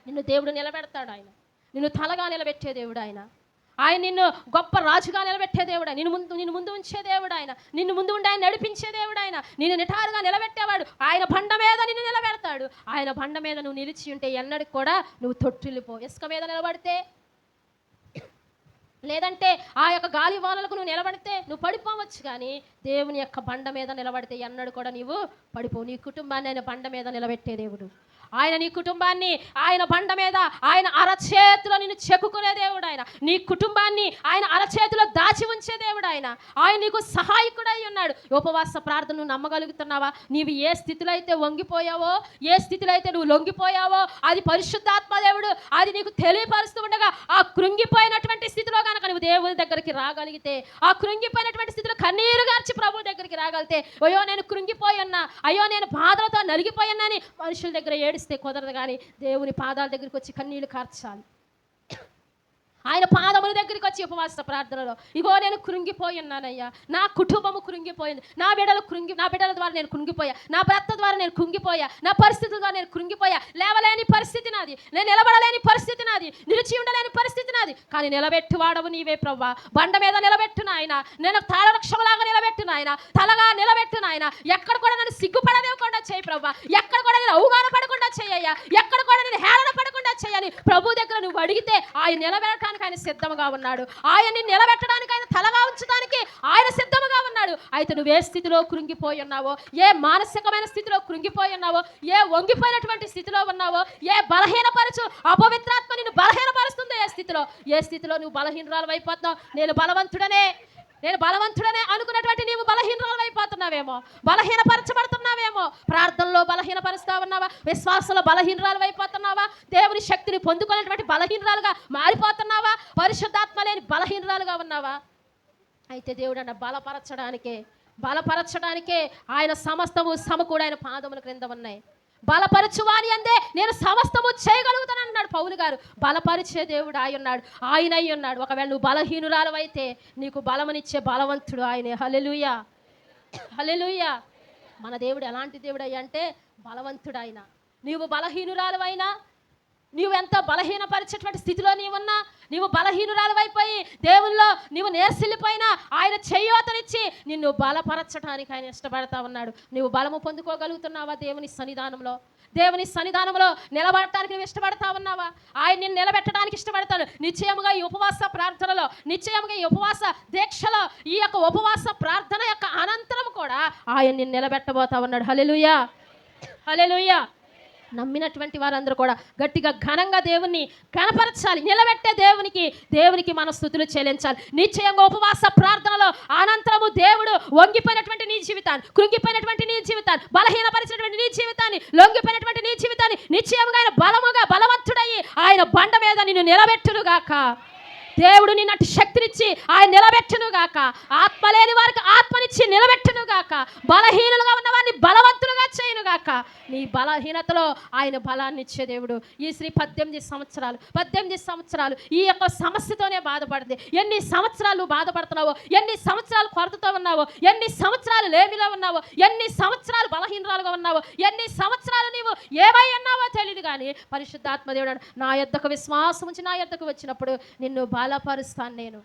నిన్ను దేవుడు నిలబెడతాడు. ఆయన నిన్ను తలగా నిలబెట్టే దేవుడు. ఆయన నిన్ను గొప్ప రాజుగా నిలబెట్టే దేవుడు. నిన్ను ముందు ఉంచే దేవుడు. నిన్ను ముందు ఉండి ఆయన నడిపించే దేవుడు. నిన్ను నిటారుగా నిలబెట్టేవాడు. ఆయన బండ మీద నిన్ను నిలబెడతాడు. ఆయన బండ మీద నువ్వు నిలిచి ఉంటే ఎన్నడికి కూడా నువ్వు తొట్టిల్లిపో. ఇసుక మీద నిలబడితే లేదంటే ఆ యొక్క గాలి వానలకు నువ్వు నిలబడితే నువ్వు పడిపోవచ్చు, కానీ దేవుని యొక్క బండ మీద నిలబడితే ఎన్నడూ కూడా నీవు పడిపోవు. నీ కుటుంబాన్ని ఆయన బండ మీద నిలబెట్టే దేవుడు. ఆయన నీ కుటుంబాన్ని ఆయన బండ మీద ఆయన అరచేతిలో నిన్ను చెక్కుకునే దేవుడు. ఆయన నీ కుటుంబాన్ని ఆయన అరచేతిలో దాచి ఉంచే దేవుడు. ఆయన నీకు సహాయకుడై ఉన్నాడు. ఉపవాస ప్రార్థనను నమ్మగలుగుతున్నావా? నీవు ఏ స్థితిలో అయితే వంగిపోయావో, ఏ స్థితిలో అయితే నువ్వు లొంగిపోయావో, అది పరిశుద్ధాత్మ దేవుడు అది నీకు తెలియపరుస్తూ ఉండగా, ఆ కృంగిపోయినటువంటి స్థితిలో కనుక నువ్వు దేవుని దగ్గరికి రాగలిగితే, ఆ కృంగిపోయినటువంటి స్థితిలో కన్నీరు గార్చి ప్రభు దగ్గరికి రాగలిగితే, అయ్యో నేను కృంగిపోయన్నా, అయ్యో నేను బాధలతో నలిగిపోయన్నాని మనుషుల దగ్గర ఏడిస్తే కుదరదు, కానీ దేవుని పాదాల దగ్గరికి వచ్చి కన్నీళ్లు కార్చాలి. ఆయన పాదముల దగ్గరికి వచ్చి ఉపవాస ప్రార్థనలో, ఇగో నేను కృంగిపోయి ఉన్నానయ్యా, నా కుటుంబము కృంగిపోయింది, నా బిడ్డల ద్వారా నేను కృంగిపోయా, నా భర్త ద్వారా నేను కృంగిపోయా, నా పరిస్థితుల ద్వారా నేను కృంగిపోయా, లేవలేని పరిస్థితి నాది, నేను నిలబడలేని పరిస్థితి నాది, నిలిచి ఉండలేని పరిస్థితి నాది, కానీ నిలబెట్టువాడవు నీవే ప్రభువా. బండ మీద నిలబెట్టు నాయన, నేను తాళవృక్షంలాగా నిలబెట్టు నాయన, తలగా నిలబెట్టు నాయన, ఎక్కడ కూడా నన్ను సిగ్గుపడనివ్వకుండా చేయి ప్రభువా, ఎక్కడ కూడా నేను అవమానపడకుండా చేయయ్యా, ఎక్కడ కూడా నేను హేళన పడకుండా చేయని ప్రభు దగ్గర నువ్వు అడిగితే ఆయన నిలబెట్టడానికి ఆయన సిద్ధంగా ఉన్నాడు. ఆయన్ని నిలబెట్టడానికి, ఆయన తలగా ఉంచడానికి ఆయన సిద్ధంగా ఉన్నాడు. అయితే నువ్వు ఏ స్థితిలో కృంగిపోయి ఉన్నావో, ఏ మానసికమైన స్థితిలో కృంగిపోయి ఉన్నావో, ఏ వంగిపోయినటువంటి స్థితిలో ఉన్నావో, ఏ బలహీనపరచు అపవిత్రాత్మ నిన్ను బలహీనపరుస్తుందో, ఏ స్థితిలో నువ్వు బలహీనరాలు అయిపోతున్నావు, నేను బలవంతుడనే అనుకున్నటువంటి నీవు బలహీనరాలు అయిపోతున్నావేమో, బలహీనపరచబడుతున్నావేమో, ప్రార్థనలో బలహీనపరుస్తా ఉన్నావా, విశ్వాసంలో బలహీనరాలు అయిపోతున్నావా, దేవుని శక్తిని పొందుకునేటువంటి బలహీనరాలుగా మారిపోతున్నావా, పరిశుద్ధాత్మ లేని బలహీనరాలుగా ఉన్నావా? అయితే దేవుడు అన్న బలపరచడానికే ఆయన సమస్తము సమకూడ ఆయన పాదముల క్రింద ఉన్నాయి. బలపరచువాని అందే నేను సమస్తము చేయగలుగుతాను అన్నాడు పౌలు గారు. బలపరిచే దేవుడు ఆయన అయి ఉన్నాడు. ఒకవేళ నువ్వు బలహీనురాలు అయితే నీకు బలమనిచ్చే బలవంతుడు ఆయనే. హల్లెలూయా, హల్లెలూయా. మన దేవుడు ఎలాంటి దేవుడు అయ్యా అంటే బలవంతుడు ఆయన. నీవు బలహీనురాలు అయినా, నీవు ఎంత బలహీనపరిచేటువంటి స్థితిలో నీవున్నా, నీవు బలహీనురాలు అయిపోయి దేవుల్లో నీవు నేర్సిల్లిపోయినా, ఆయన చేయూతనిచ్చి నిన్ను బలపరచడానికి ఆయన ఇష్టపడతా ఉన్నాడు. నీవు బలము పొందుకోగలుగుతున్నావా? దేవుని సన్నిధానంలో నిలబడటానికి నువ్వు ఇష్టపడతా ఉన్నావా? ఆయన నిన్ను నిలబెట్టడానికి ఇష్టపడతాడు. నిశ్చయముగా ఈ ఉపవాస ప్రార్థనలో, నిశ్చయముగా ఈ ఉపవాస దీక్షలో, ఈ యొక్క ఉపవాస ప్రార్థన యొక్క అనంతరం కూడా ఆయన నిన్ను నిలబెట్టబోతా ఉన్నాడు. హల్లెలూయా, హల్లెలూయా. నమ్మినటువంటి వారందరూ కూడా గట్టిగా ఘనంగా దేవుణ్ణి కనపరచాలి. నిలబెట్టే దేవునికి మన స్తుతులు చెల్లించాలి. నిశ్చయంగా ఉపవాస ప్రార్థనలో అనంతరము దేవుడు వంగిపోయినటువంటి నీ జీవితాన్ని, కృంగిపోయినటువంటి నీ జీవితాన్ని, బలహీనపరిచినటువంటి నీ జీవితాన్ని, లొంగిపోయినటువంటి నీ జీవితాన్ని నిశ్చయంగా ఆయన బలవంతుడయ్యి ఆయన బండ మీద నిన్ను నిలబెట్టునుగాక. దేవుడు నిన్నటి శక్తినిచ్చి ఆయన నిలబెట్టునుగాక. ఆత్మ లేని వారికి ఆత్మనిచ్చి నిలబెట్టునుగాక. బలహీనులుగా ఉన్న వారిని బలవంతులుగా చేయునుగాక. నీ బలహీనతలో ఆయన బలాన్ని ఇచ్చే దేవుడు. ఈ స్త్రీ 18 సంవత్సరాలు ఈ యొక్క సమస్యతోనే బాధపడింది. ఎన్ని సంవత్సరాలు బాధపడుతున్నావో, ఎన్ని సంవత్సరాలు కొరతతో ఉన్నావో, ఎన్ని సంవత్సరాలు లేమిలో ఉన్నావో, ఎన్ని సంవత్సరాలు బలహీనరాలుగా ఉన్నావో, ఎన్ని సంవత్సరాలు నీవు ఏమై ఉన్నావో తెలియదు, కానీ పరిశుద్ధాత్మ దేవుడు నా యొద్దకు విశ్వాసం ఉంచి నా యొద్దకు వచ్చినప్పుడు నిన్ను బలపరుస్తాను.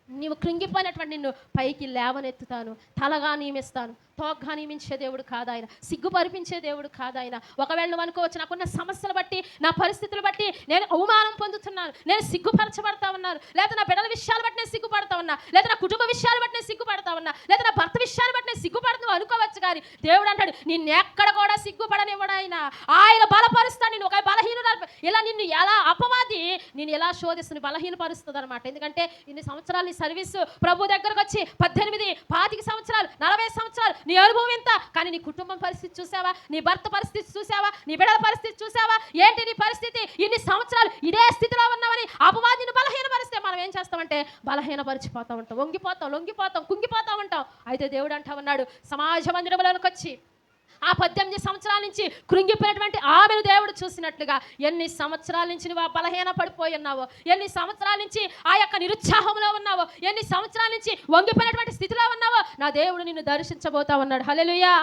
నీవు కృంగిపోయినటువంటి నిన్ను పైకి లేవనెత్తుతాను, తలగా నియమిస్తాను. తోగ్గా నియమించే దేవుడు కాదాయన, సిగ్గుపరిపించే దేవుడు కాదాయన. ఒకవేళ నువ్వు అనుకోవచ్చు, నాకున్న సమస్యలు బట్టి, నా పరిస్థితులు బట్టి నేను అవమానం పొందుతున్నాను, నేను సిగ్గుపరచబడతా ఉన్నాను, లేదా నా బిడ్డల విషయాలు బట్టి నేను సిగ్గుపడతా ఉన్నా, లేదా నా కుటుంబ విషయాలు బట్టి నేను సిగ్గుపడతా ఉన్నా, లేదా నా భర్త విషయాలు బట్టి నేను సిగ్గుపడుతున్నావు అనుకోవచ్చు. కానీ దేవుడు అంటాడు, నిన్ను ఎక్కడ కూడా సిగ్గుపడనివ్వడు ఆయన బలపరుస్తాను. నేను ఒక బలహీనురాలు ఇలా నిన్ను ఎలా అపవాది నేను ఎలా శోధిస్తుంది, బలహీనపరుస్తుంది అనమాట. ఎందుకంటే ఇన్ని సంవత్సరాలు సర్వీసు ప్రభు దగ్గరకు వచ్చి 18, 25 సంవత్సరాలు, 40 సంవత్సరాలు నీ అనుభవం ఎంత, కానీ నీ కుటుంబం పరిస్థితి చూసావా, నీ భర్త పరిస్థితి చూసావా, నీ బిడ్డల పరిస్థితి చూసావా, ఏంటి నీ పరిస్థితి? ఇన్ని సంవత్సరాలు ఇదే స్థితిలో ఉన్నామని అపవాదిని బలహీనపరిస్తే మనం ఏం చేస్తామంటే బలహీనపరిచిపోతా ఉంటాం, వంగిపోతాం, లొంగిపోతాం, కుంగిపోతా ఉంటాం. అయితే దేవుడు అంటా ఉన్నాడు, సమాజ మందిరంలోకి వచ్చి ఆ 18 సంవత్సరాల నుంచి కృంగిపోయినటువంటి ఆమెను దేవుడు చూసినట్లుగా ఎన్ని సంవత్సరాల నుంచి నువ్వు బలహీన పడిపోయి ఉన్నావో, ఎన్ని సంవత్సరాల నుంచి ఆ యొక్క నిరుత్సాహంలో ఉన్నావో, ఎన్ని సంవత్సరాల నుంచి వంగిపోయినటువంటి స్థితిలో ఉన్నావో, నా దేవుడు నిన్ను దర్శించబోతా ఉన్నాడు. హల్లెలూయా.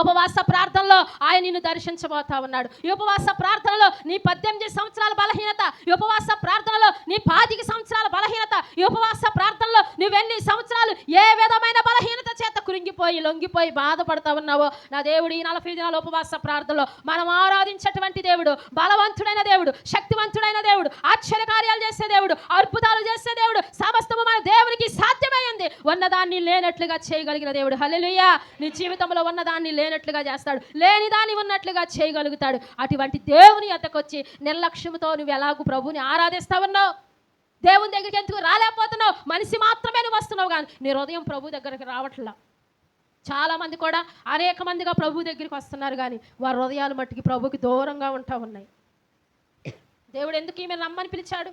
ఉపవాస ప్రార్థనలో ఆయన నిన్ను దర్శించబోతా ఉన్నాడు. ఈ ఉపవాస ప్రార్థనలో నీ 18 సంవత్సరాల బలహీనత, ఈ ఉపవాస ప్రార్థనలో నీ 25 సంవత్సరాల బలహీనత, ఈ ఉపవాస ప్రార్థనలో నువ్వెన్ని సంవత్సరాలు ఏ విధమైన బలహీనత చేత కృంగిపోయి లొంగిపోయి బాధపడతా ఉన్నావో, నా దేవుడు ఈ 40 దినాల ఉపవాస ప్రార్థనలో మనం ఆరాధించేటువంటి దేవుడు బలవంతుడైన దేవుడు, శక్తివంతుడైన దేవుడు, ఆశ్చర్యకార్యాలు చేసే దేవుడు, అద్భుతాలు చేసే దేవుడు, సమస్తము మన దేవునికి సాధ్యమైంది. ఉన్నదాన్ని లేనట్లుగా చేయగలిగిన దేవుడు. హల్లెలూయా. నీ జీవితంలో ఉన్నదాన్ని లేనట్లుగా చేస్తాడు, లేని దాన్ని ఉన్నట్లుగా చేయగలుగుతాడు. అటువంటి దేవుని యొద్దకు వచ్చి నిర్లక్ష్యంతో నువ్వు ఎలాగూ ప్రభుని ఆరాధిస్తా ఉన్నావు? దేవుని దగ్గరికి ఎందుకు రాలేకపోతున్నావు? మనిషి మాత్రమే నువ్వు వస్తున్నావు, కానీ నీ హృదయం ప్రభు దగ్గరికి రావట్లా. చాలా మంది కూడా అనేక మందిగా ప్రభు దగ్గరికి వస్తున్నారు, కానీ వారి హృదయాలు మట్టికి ప్రభుకి దూరంగా ఉంటా ఉన్నాయి. దేవుడు ఎందుకు ఈమె రమ్మని పిలిచాడు?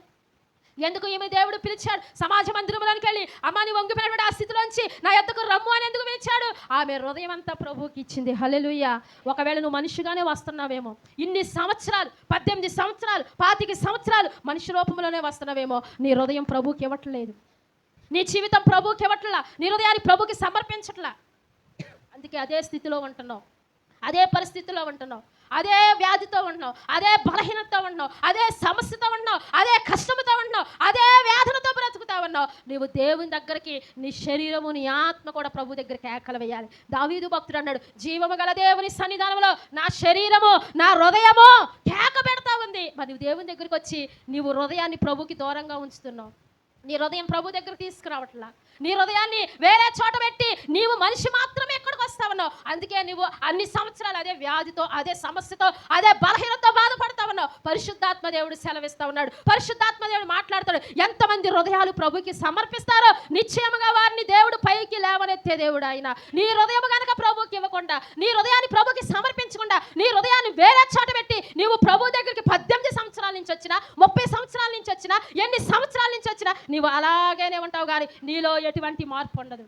ఎందుకు ఈమె దేవుడు పిలిచాడు? సమాజ మందిరంలోనికి వెళ్ళి అమ్మాని వంగిపోయినటువంటి ఆ స్థితిలోంచి నా యొద్దకు రమ్ము అని ఎందుకు పిలిచాడు? ఆమె హృదయం అంతా ప్రభువుకి ఇచ్చింది. హల్లెలూయా. ఒకవేళ నువ్వు మనిషిగానే వస్తున్నావేమో, ఇన్ని సంవత్సరాలు 18 సంవత్సరాలు 25 సంవత్సరాలు మనిషి రూపంలోనే వస్తున్నావేమో, నీ హృదయం ప్రభువుకి ఇవ్వట్లేదు, నీ జీవితం ప్రభువుకి ఇవ్వట్లా, నీ హృదయాన్ని ప్రభువుకి సమర్పించట్లా. అందుకే అదే స్థితిలో ఉంటున్నావు, అదే పరిస్థితిలో ఉంటున్నావు, అదే వ్యాధితో ఉంటున్నావు, అదే బలహీనతతో ఉంటున్నావు, అదే సమస్యతో ఉంటున్నావు, అదే కష్టంతో ఉంటున్నావు, అదే వేదనతో బ్రతుకుతా ఉన్నావు. నీవు దేవుని దగ్గరికి నీ శరీరము నీ ఆత్మ కూడా ప్రభు దగ్గరికి కేకలు వేయాలి. దావీదు భక్తుడు అన్నాడు, జీవము గల దేవుని సన్నిధానంలో నా శరీరము నా హృదయము కేక పెడతా ఉంది. మరి నువ్వు దేవుని దగ్గరికి వచ్చి నీవు హృదయాన్ని ప్రభుకి దూరంగా ఉంచుతున్నావు. నీ హృదయం ప్రభు దగ్గరికి తీసుకురావట్లా, నీ హృదయాన్ని వేరే చోట పెట్టి నీవు మనిషి మాత్రమే ఎక్కడికి వస్తా ఉన్నావు. అందుకే నువ్వు అన్ని సంవత్సరాలు అదే వ్యాధితో, అదే సమస్యతో, అదే బలహీనతతో బాధపడతా ఉన్నావు. పరిశుద్ధాత్మ దేవుడు సెలవిస్తా ఉన్నాడు, పరిశుద్ధాత్మ దేవుడు మాట్లాడతాడు. ఎంతమంది హృదయాలు ప్రభుకి సమర్పిస్తారో నిశ్చయముగా వారిని దేవుడు పైకి లేవనెత్తే దేవుడు ఆయన. నీ హృదయం కనుక ప్రభుకి ఇవ్వకుండా, నీ హృదయాన్ని ప్రభుకి సమర్పించకుండా, నీ హృదయాన్ని వేరే చోట పెట్టి నీవు ప్రభు దగ్గరికి 18 సంవత్సరాల నుంచి వచ్చినా, 30 సంవత్సరాల నుంచి వచ్చినా, ఎన్ని సంవత్సరాల నుంచి వచ్చినా నీవు అలాగేనే ఉంటావు, కానీ నీలో ఎటువంటి మార్పు ఉండదు.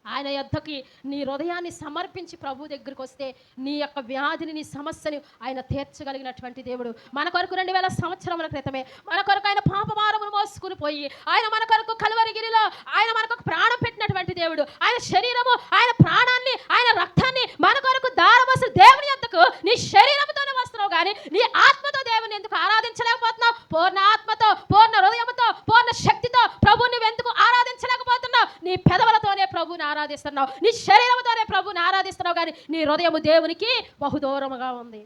ఆయన యొద్దకి నీ హృదయాన్ని సమర్పించి ప్రభు దగ్గరికి వస్తే నీ యొక్క వ్యాధిని, నీ సమస్యని ఆయన తీర్చగలిగినటువంటి దేవుడు. మన కొరకు 2000 సంవత్సరముల క్రితమే మన కొరకు ఆయన పాపభారమును మోసుకుని పోయి ఆయన మన కొరకు కలువరిగిరిలో ఆయన మన కొరకు ప్రాణం పెట్టినటువంటి దేవుడు. ఆయన శరీరము, ఆయన ప్రాణాన్ని, ఆయన రక్తాన్ని మన కొరకు దారబోసిన దేవుని యొద్దకు నీ శరీరంతోనే వస్తున్నావు, కానీ నీ ఆత్మతో దేవుని ఎందుకు ఆరాధించలేకపోతున్నావు? పూర్ణ ఆత్మతో, పూర్ణ హృదయంతో, పూర్ణ శక్తితో ప్రభు నువ్వెందుకు ఆరాధించలేకపోతున్నావు? నీ పెదవులతోనే ప్రభుని ఆరాధిస్తున్నావు, నీ శరీరంతోనే ప్రభుని ఆరాధిస్తున్నావు, కానీ నీ హృదయము దేవునికి బహుదూరముగా ఉంది.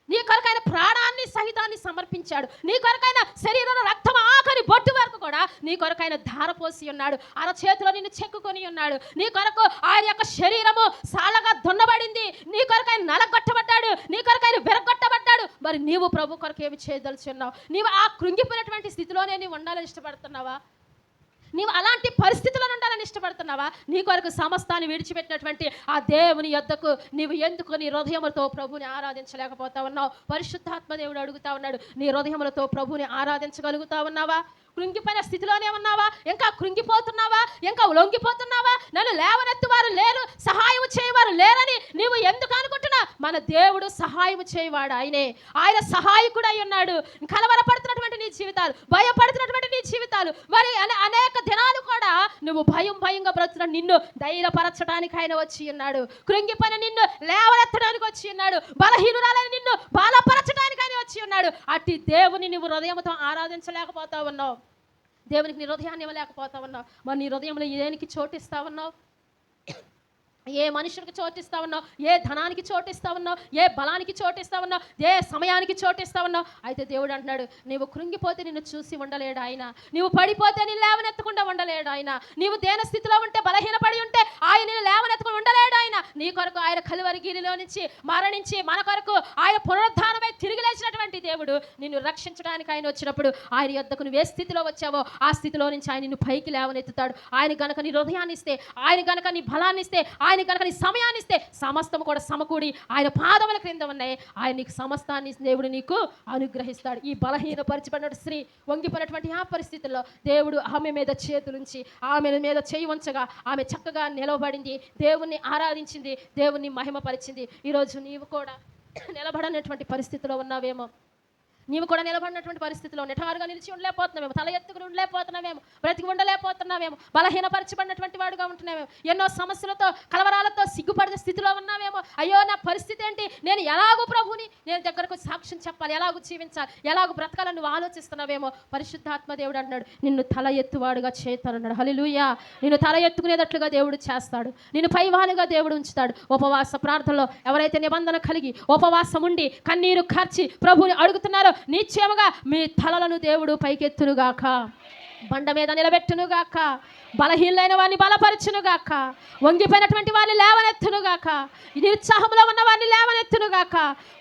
నీ కొరకైన ప్రాణాన్ని సహితాన్ని సమర్పించాడు, నీ కొరకైన శరీరంలో రక్తం ఆఖరి బొట్టు వరకు కూడా నీ కొరకైన ధారపోసి ఉన్నాడు, అరచేతిలో నిన్ను చెక్కుకొని ఉన్నాడు. నీ కొరకు ఆయన యొక్క శరీరము సాలగా దున్నబడింది, నీ కొరకైన నలగొట్టబడ్డాడు, నీ కొరకైన విరగొట్టబడ్డాడు. మరి నీవు ప్రభు కొరకు ఏమి చేయదలుచున్నావు? నీవు ఆ కృంగిపోయినటువంటి స్థితిలోనే నీవు ఉండాలని ఇష్టపడుతున్నావా? నీవు అలాంటి పరిస్థితుల్లో ఉండాలని ఇష్టపడుతున్నావా? నీ కొరకు సమస్తాన్ని విడిచిపెట్టినటువంటి ఆ దేవుని యొద్దకు నీవు ఎందుకు నీ హృదయములతో ప్రభుని ఆరాధించలేకపోతా ఉన్నావు? పరిశుద్ధాత్మ దేవుడు అడుగుతా ఉన్నాడు, నీ హృదయములతో ప్రభుని ఆరాధించగలుగుతా ఉన్నావా? కృంగిపోయిన స్థితిలోనే ఉన్నావా? ఇంకా కృంగిపోతున్నావా? ఇంకా లొంగిపోతున్నావా? నన్ను లేవనెత్తు వారు లేరు, సహాయం చేయవారు లేరని నీవు ఎందుకు అనుకుంటున్నా? మన దేవుడు సహాయం చేయవాడు ఆయనే, ఆయన సహాయకుడై ఉన్నాడు. కలవరపడుతున్నటువంటి నీ జీవితాలు, భయపడుతున్నటువంటి నీ జీవితాలు, మరి అనేక దినాలు కూడా నువ్వు భయంగా బ్రతున్న నిన్ను ధైర్యపరచడానికి ఆయన వచ్చి ఉన్నాడు. కృంగిపోయిన నిన్ను లేవనెత్తడానికి వచ్చి ఉన్నాడు, బలహీనురాలని నిన్ను బలపరచడానికి ఆయన వచ్చి ఉన్నాడు. అట్టి దేవుని నువ్వు హృదయంతో ఆరాధించలేకపోతా ఉన్నావు, దేవునికి నీ హృదయాన్ని ఇవ్వలేకపోతా ఉన్నావు. మరి నీ హృదయంలో దేనికి చోటిస్తా ఉన్నావు? ఏ మనుషునికి చోటిస్తా ఉన్నావు? ఏ ధనానికి చోటిస్తా ఉన్నావు? ఏ బలానికి చోటిస్తా ఉన్నావు? ఏ సమయానికి చోటిస్తా ఉన్నావు? అయితే దేవుడు అంటున్నాడు, నీవు కృంగిపోతే నిన్ను చూసి ఉండలేడు ఆయన, నీవు పడిపోతే నిన్ను లేవనెత్తకుండా ఉండలేడు ఆయన, నీవు దేని స్థితిలో ఉంటే, బలహీనపడి ఉంటే ఆయన నిన్ను లేవనెత్తకుండా ఉండలేడు ఆయన. నీ కొరకు ఆయన కలువరిగిరిలో నుంచి మరణించి మన కొరకు ఆయన పునరుద్ధానమై తిరిగి లేచినటువంటి దేవుడు నిన్ను రక్షించడానికి ఆయన వచ్చినప్పుడు ఆయన యొద్దకు నువ్వు ఏ స్థితిలో వచ్చావో ఆ స్థితిలో నుంచి ఆయన నిన్ను పైకి లేవనెత్తుతాడు. ఆయన గనక నీ హృదయాన్ని ఇస్తే, ఆయన గనక నీ బలాన్ని ఇస్తే, ఆయన కనుక నీ సమయాన్ని ఇస్తే సమస్తం కూడా సమకూడి ఆయన పాదముల క్రింద ఉన్నాయి. ఆయన నీకు సమస్తాన్ని దేవుడు నీకు అనుగ్రహిస్తాడు. ఈ బలహీన పరిచిపడిన స్త్రీ వంగిపోయినటువంటి ఆ పరిస్థితుల్లో దేవుడు ఆమె మీద చేతులుంచి ఆమె మీద చేయి ఉంచగా ఆమె చక్కగా నిలవబడింది, దేవుణ్ణి ఆరాధించింది, దేవుణ్ణి మహిమపరిచింది. ఈరోజు నీవు కూడా నిలబడనటువంటి పరిస్థితిలో ఉన్నావేమో, నీవు కూడా నిలబడినటువంటి పరిస్థితిలో నిటారుగా నిలిచి ఉండలేకపోతున్నామేమో, తల ఎత్తుకుని ఉండలేకపోతున్నామేమో, బ్రతికి ఉండలేకపోతున్నామేమో, బలహీనపరచబడినటువంటి వాడుగా ఉంటున్నామేమో, ఎన్నో సమస్యలతో కలవరాలతో సిగ్గుపడిన స్థితిలో ఉన్నామేమో. అయ్యో నా పరిస్థితి ఏంటి, నేను ఎలాగూ ప్రభుని నేను దగ్గరకు సాక్ష్యం చెప్పాలి, ఎలాగూ జీవించాలి, ఎలాగూ బ్రతకాలని నువ్వు ఆలోచిస్తున్నావేమో. పరిశుద్ధాత్మ దేవుడు అన్నాడు, నిన్ను తల ఎత్తువాడుగా చేస్తానన్నాడు. హల్లెలూయా. నిన్ను తల ఎత్తుకునేటట్లుగా దేవుడు చేస్తాడు, నిన్ను పైవాలుగా దేవుడు ఉంచుతాడు. ఉపవాస ప్రార్థనలో ఎవరైతే నిబంధన కలిగి ఉపవాసం ఉండి కన్నీరు కార్చి ప్రభుని అడుగుతున్నారో నిశ్చయముగా మీ తలలను దేవుడు పైకెత్తునుగాక, బండ మీద నిలబెట్టునుగాక, బలహీనైన వారిని బలపరచునుగాక, వంగిపోయినటువంటి వారిని లేవనెత్తునుగాక, నిరుత్సాహంలో ఉన్న వారిని లేవనెత్తునుగాక,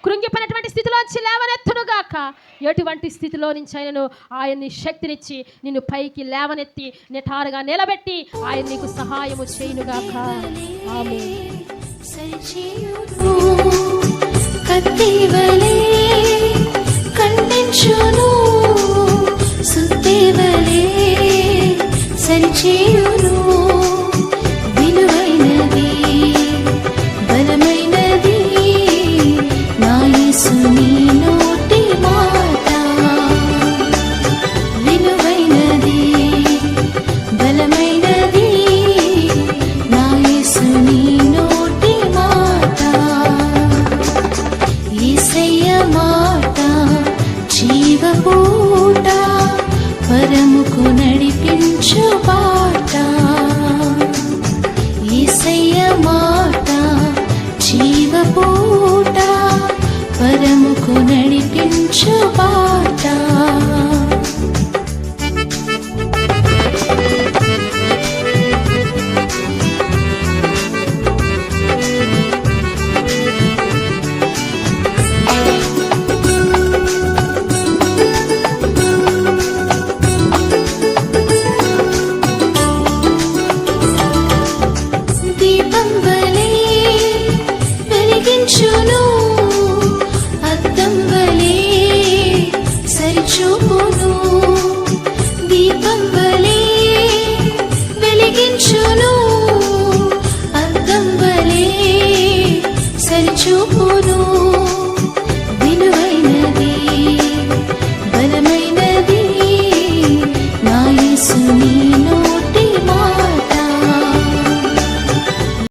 కృంగిపోయినటువంటి స్థితిలోంచి లేవనెత్తునుగాక. ఎటువంటి స్థితిలో నుంచి ఆయనను ఆయన్ని శక్తినిచ్చి నిన్ను పైకి లేవనెత్తి నిటారుగా నిలబెట్టి ఆయన నీకు సహాయము చేయునుగాక. ఆమేన్. కత్తివలే ఖండించును, సుత్తేవలే సరిచేయును. విలువైనది బలమైనది నా యేసు నీ నోటి మాట. విలువైనది బలమైనది నా యేసు నీ నోటి మాట. యేసయ్య మాట జీవపూట, పరముకు నడిపించు బాట. యేసయ్య మాట జీవపూట, పరముకు నడిపించు బాట.